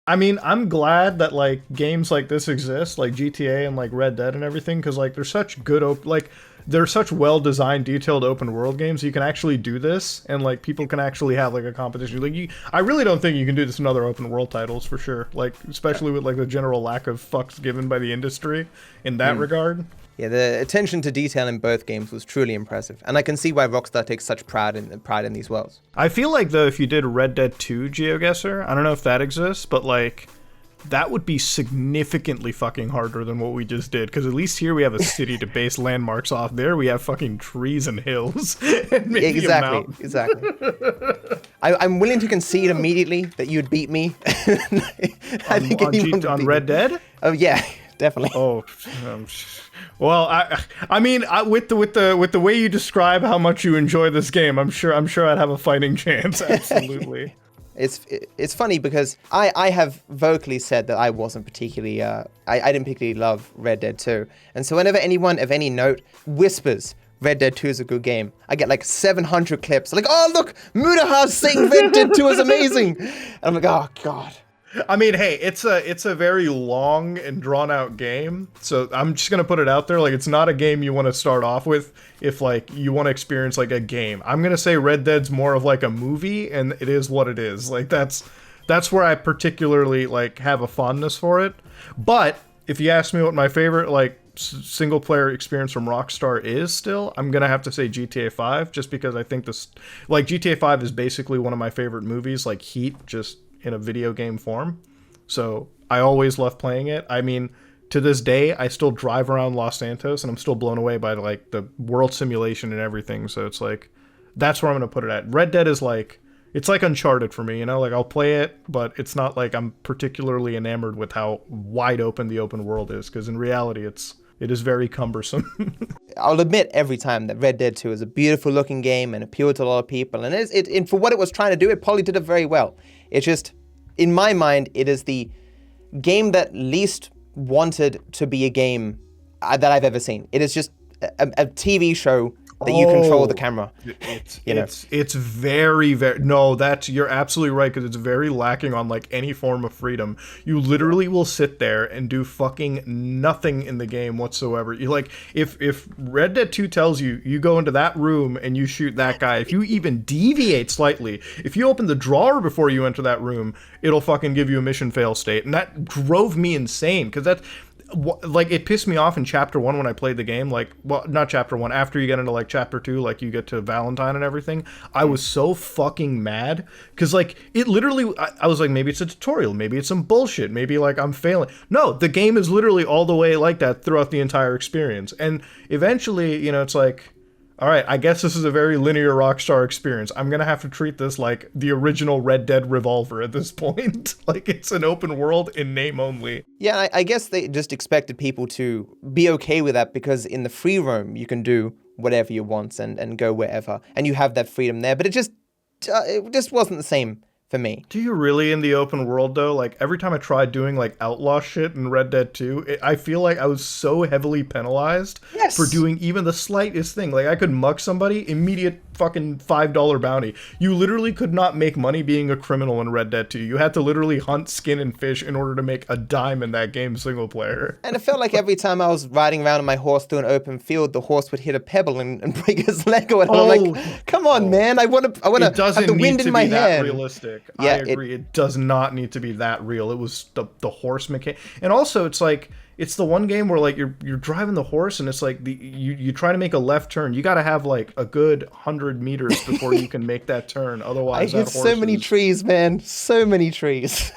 I mean, I'm glad that like games like this exist, like GTA and like Red Dead and everything, because like they're such good like they're such well-designed, detailed open world games. You can actually do this, and like people can actually have like a competition. Like I really don't think you can do this in other open world titles for sure. Like especially with like the general lack of fucks given by the industry in that regard. Yeah, the attention to detail in both games was truly impressive, and I can see why Rockstar takes such pride in these worlds. I feel like though, if you did Red Dead 2 GeoGuessr, I don't know if that exists, but like that would be significantly fucking harder than what we just did, because at least here we have a city to base landmarks off. There we have fucking trees and hills. And maybe exactly. I'm willing to concede immediately that you'd beat me. On Red Dead? Oh yeah, definitely. Oh, well, I mean, with the way you describe how much you enjoy this game, I'm sure I'd have a fighting chance. Absolutely. It's funny because I have vocally said that I wasn't particularly I didn't particularly love Red Dead 2, and so whenever anyone of any note whispers Red Dead 2 is a good game, I get like 700 clips like, oh look, Mudahar's saying Red Dead 2 is amazing, and I'm like, oh god. I mean, hey, it's a very long and drawn out game, so I'm just gonna put it out there, like it's not a game you want to start off with if like you want to experience like a game. I'm gonna say Red Dead's more of like a movie, and it is what it is. Like that's where I particularly like have a fondness for it. But if you ask me what my favorite like single player experience from Rockstar is still, I'm gonna have to say GTA 5, just because I think this, like GTA 5 is basically one of my favorite movies, like Heat, just in a video game form. So I always love playing it. I mean, to this day, I still drive around Los Santos and I'm still blown away by like the world simulation and everything. So it's like, that's where I'm going to put it at. Red Dead is like, it's like Uncharted for me, you know, like I'll play it, but it's not like I'm particularly enamored with how wide open the open world is. Because in reality, it is very cumbersome. I'll admit every time that Red Dead 2 is a beautiful looking game and appealed to a lot of people. And and for what it was trying to do, it probably did it very well. It's just, in my mind, it is the game that least wanted to be a game that I've ever seen. It is just a TV show that you control the camera. It's very, very, no, you're absolutely right, because it's very lacking on like any form of freedom. You literally will sit there and do fucking nothing in the game whatsoever. You like, if Red Dead 2 tells you, you go into that room and you shoot that guy, if you even deviate slightly, if you open the drawer before you enter that room, it'll fucking give you a mission fail state. And that drove me insane, because that's, like, it pissed me off in chapter 1 when I played the game, like, well, not chapter 1, after you get into like chapter 2, like you get to Valentine and everything. I was so fucking mad, because like it literally, I was like, maybe it's a tutorial, maybe it's some bullshit, maybe like I'm failing. No, the game is literally all the way like that throughout the entire experience. And eventually, you know, it's like, all right, I guess this is a very linear Rockstar experience. I'm going to have to treat this like the original Red Dead Revolver at this point. Like, it's an open world in name only. Yeah, I guess they just expected people to be okay with that, because in the free roam, you can do whatever you want and go wherever. And you have that freedom there. But it just wasn't the same for me. Do you really in the open world, though? Like, every time I tried doing, like, outlaw shit in Red Dead 2, I feel like I was so heavily penalized for doing even the slightest thing. Like, I could mug somebody, immediate fucking $5 bounty. You literally could not make money being a criminal in Red Dead 2. You had to literally hunt, skin, and fish in order to make a dime in that game single player. And it felt like every time I was riding around on my horse through an open field, the horse would hit a pebble and break his leg. And I'm like, come on, man. I want to have the wind in my head. Realistic. Yeah, I agree. It does not need to be that real. It was the horse mechanic. And also, it's like, it's the one game where like you're driving the horse and it's like you try to make a left turn. You got to have like a good 100 meters before you can make that turn. Otherwise, I hit so many trees, man. So many trees.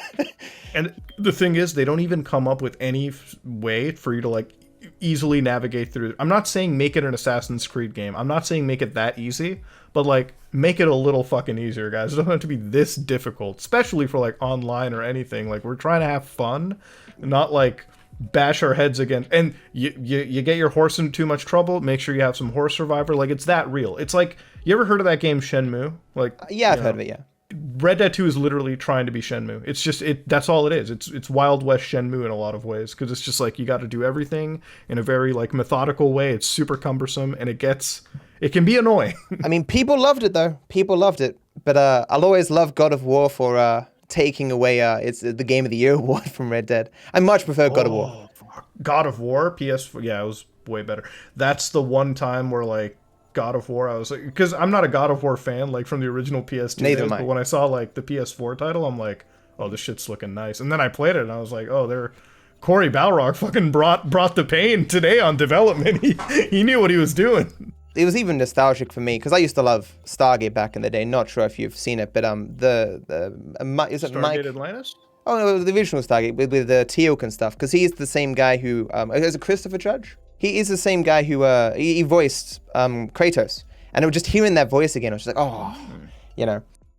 And the thing is, they don't even come up with any way for you to like easily navigate through. I'm not saying make it an Assassin's Creed game. I'm not saying make it that easy, but like make it a little fucking easier, guys. It doesn't have to be this difficult, especially for like online or anything. Like, we're trying to have fun, not like bash our heads against. And you get your horse in too much trouble, make sure you have some horse survivor. Like, it's that real. It's like, you ever heard of that game Shenmue? Like, yeah, I've heard of it. Yeah. Red Dead 2 is literally trying to be Shenmue. It's just that's all it is. It's Wild West Shenmue in a lot of ways, because it's just like you got to do everything in a very like methodical way. It's super cumbersome and it can be annoying. I mean, people loved it though. People loved it, but I'll always love God of War for taking away it's the Game of the Year award from Red Dead. I much prefer God of War. Oh, fuck. God of War, PS4, yeah, it was way better. That's the one time where like God of War, I was like, because I'm not a God of War fan like from the original PS2 Neither days, am I. but when I saw like the PS4 title, I'm like, oh, this shit's looking nice. And then I played it and I was like, oh, Corey Balrog fucking brought the pain today on development. He knew what he was doing. It was even nostalgic for me because I used to love Stargate back in the day. Not sure if you've seen it, but is it Mike? Stargate Atlantis? Oh no, the original Stargate with the Teal'c and stuff, because he's the same guy who is it Christopher Judge? He is the same guy who he voiced Kratos, and it was just hearing that voice again. I was just like, oh, you know.